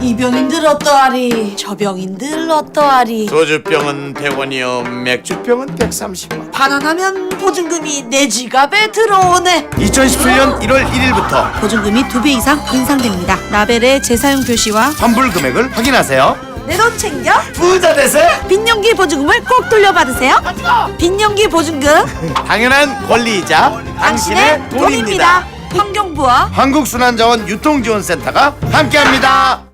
이 병인들 어떠하리? 저 병인들 어떠하리? 소주병은 100원이요 맥주병은 130원. 반환하면 보증금이 내 지갑에 들어오네. 2017년 1월 1일부터 보증금이 2배 이상 인상됩니다. 라벨의 재사용 표시와 환불 금액을 확인하세요. 내 돈 챙겨 부자 되세요. 빈용기 보증금을 꼭 돌려받으세요. 빈용기 보증금 당연한 권리이자 당신의 돈입니다. 환경부와 한국순환자원 유통지원센터가 함께합니다.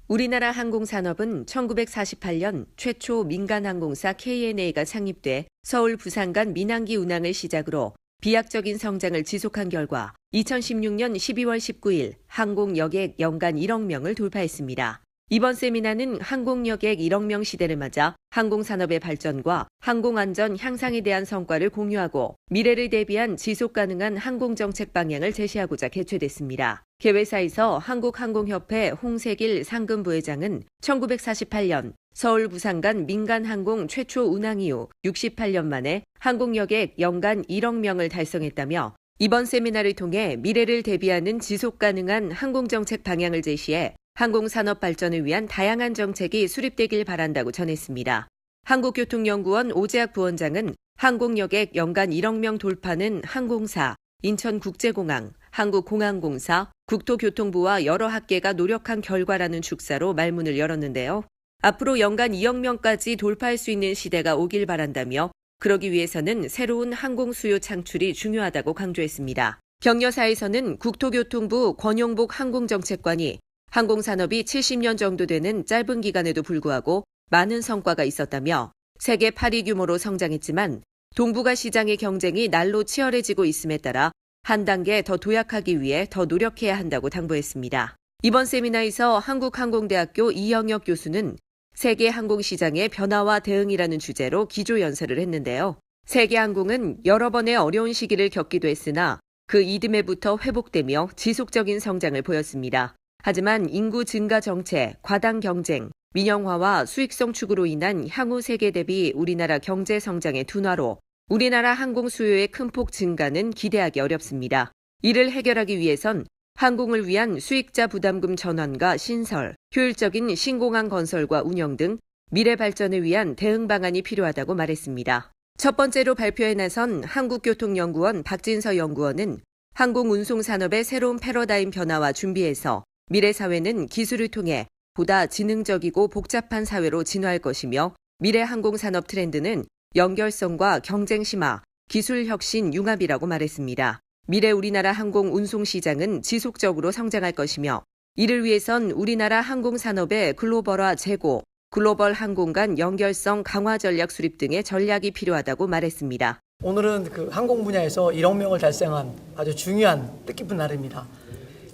우리나라 항공산업은 1948년 최초 민간항공사 KNA가 창립돼 서울 부산 간 민항기 운항을 시작으로 비약적인 성장을 지속한 결과 2016년 12월 19일 항공여객 연간 1억 명을 돌파했습니다. 이번 세미나는 항공여객 1억 명 시대를 맞아 항공산업의 발전과 항공안전 향상에 대한 성과를 공유하고 미래를 대비한 지속가능한 항공정책 방향을 제시하고자 개최됐습니다. 개회사에서 한국항공협회 홍세길 상금부회장은 1948년 서울 부산 간 민간항공 최초 운항 이후 68년 만에 항공여객 연간 1억 명을 달성했다며 이번 세미나를 통해 미래를 대비하는 지속가능한 항공정책 방향을 제시해 항공산업 발전을 위한 다양한 정책이 수립되길 바란다고 전했습니다. 한국교통연구원 오재학 부원장은 항공여객 연간 1억 명 돌파는 항공사, 인천국제공항, 한국공항공사, 국토교통부와 여러 학계가 노력한 결과라는 축사로 말문을 열었는데요. 앞으로 연간 2억 명까지 돌파할 수 있는 시대가 오길 바란다며 그러기 위해서는 새로운 항공 수요 창출이 중요하다고 강조했습니다. 격려사에서는 국토교통부 권용복 항공정책관이 항공산업이 70년 정도 되는 짧은 기간에도 불구하고 많은 성과가 있었다며 세계 8위 규모로 성장했지만 동북아 시장의 경쟁이 날로 치열해지고 있음에 따라 한 단계 더 도약하기 위해 더 노력해야 한다고 당부했습니다. 이번 세미나에서 한국항공대학교 이영혁 교수는 세계 항공시장의 변화와 대응이라는 주제로 기조연설을 했는데요. 세계항공은 여러 번의 어려운 시기를 겪기도 했으나 그 이듬해부터 회복되며 지속적인 성장을 보였습니다. 하지만 인구 증가 정체, 과당 경쟁, 민영화와 수익성 축으로 인한 향후 세계 대비 우리나라 경제 성장의 둔화로 우리나라 항공 수요의 큰 폭 증가는 기대하기 어렵습니다. 이를 해결하기 위해선 항공을 위한 수익자 부담금 전환과 신설, 효율적인 신공항 건설과 운영 등 미래 발전을 위한 대응 방안이 필요하다고 말했습니다. 첫 번째로 발표에 나선 한국교통연구원 박진서 연구원은 항공운송산업의 새로운 패러다임 변화와 준비에서 미래 사회는 기술을 통해 보다 지능적이고 복잡한 사회로 진화할 것이며 미래 항공산업 트렌드는 연결성과 경쟁 심화, 기술 혁신 융합이라고 말했습니다. 미래 우리나라 항공 운송 시장은 지속적으로 성장할 것이며 이를 위해선 우리나라 항공산업의 글로벌화 제고, 글로벌 항공 간 연결성 강화 전략 수립 등의 전략이 필요하다고 말했습니다. 오늘은 그 항공 분야에서 1억 명을 달성한 아주 중요한 뜻깊은 날입니다.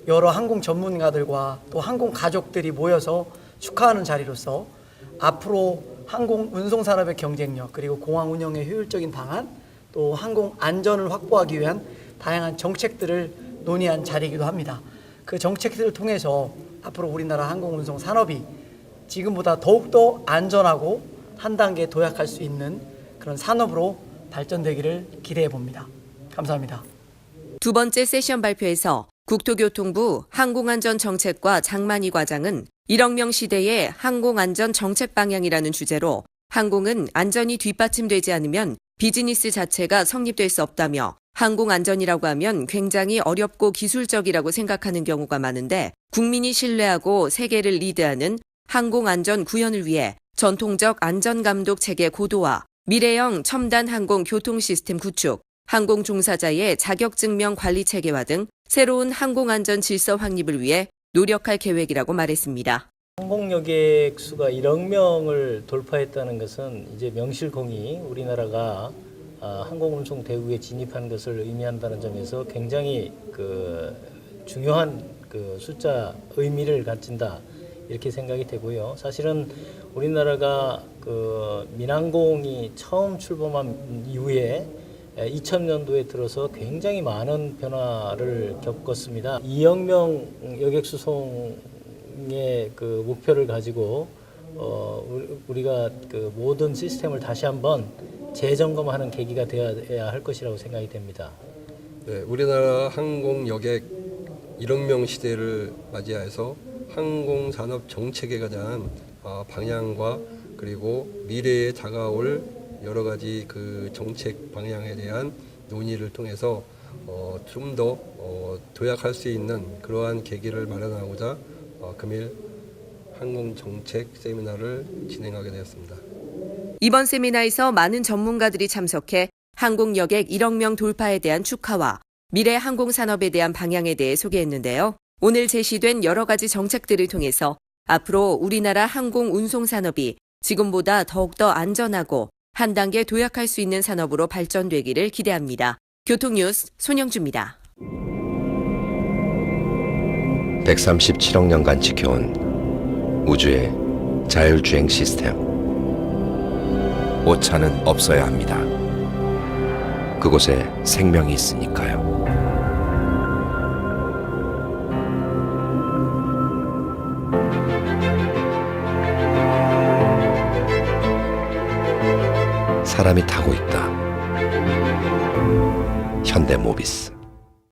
여러 항공 전문가들과 또 항공 가족들이 모여서 축하하는 자리로서 앞으로 항공 운송 산업의 경쟁력 그리고 공항 운영의 효율적인 방안 또 항공 안전을 확보하기 위한 다양한 정책들을 논의한 자리이기도 합니다. 그 정책들을 통해서 앞으로 우리나라 항공 운송 산업이 지금보다 더욱더 안전하고 한 단계 도약할 수 있는 그런 산업으로 발전되기를 기대해 봅니다. 감사합니다. 두 번째 세션 발표에서 국토교통부 항공안전정책과 장만희 과장은 1억 명 시대의 항공안전 정책 방향이라는 주제로 항공은 안전이 뒷받침되지 않으면 비즈니스 자체가 성립될 수 없다며 항공안전이라고 하면 굉장히 어렵고 기술적이라고 생각하는 경우가 많은데 국민이 신뢰하고 세계를 리드하는 항공안전 구현을 위해 전통적 안전감독 체계 고도화, 미래형 첨단 항공 교통 시스템 구축, 항공 종사자의 자격증명 관리 체계화 등 새로운 항공안전 질서 확립을 위해 노력할 계획이라고 말했습니다. 항공여객 수가 1억 명을 돌파했다는 것은 이제 명실공히 우리나라가 항공운송 대국에 진입한 것을 의미한다는 점에서 굉장히 중요한 숫자 의미를 가진다 이렇게 생각이 되고요. 사실은 우리나라가 민항공이 처음 출범한 이후에 2000년도에 들어서 굉장히 많은 변화를 겪었습니다. 2억 명 여객 수송의 목표를 가지고 우리가 모든 시스템을 다시 한번 재점검하는 계기가 되어야 할 것이라고 생각이 됩니다. 네, 우리나라 항공 여객 1억 명 시대를 맞이해서 항공산업 정책에 관한 방향과 그리고 미래에 다가올 여러 가지 그 정책 방향에 대한 논의를 통해서 좀 더 도약할 수 있는 그러한 계기를 마련하고자 금일 항공정책 세미나를 진행하게 되었습니다. 이번 세미나에서 많은 전문가들이 참석해 항공 여객 1억 명 돌파에 대한 축하와 미래 항공산업에 대한 방향에 대해 소개했는데요. 오늘 제시된 여러 가지 정책들을 통해서 앞으로 우리나라 항공 운송 산업이 지금보다 더욱더 안전하고 한 단계 도약할 수 있는 산업으로 발전되기를 기대합니다. 교통뉴스 손영주입니다. 137억 년간 지켜온 우주의 자율주행 시스템. 오차는 없어야 합니다. 그곳에 생명이 있으니까요. 사람이 타고 있다. 현대모비스.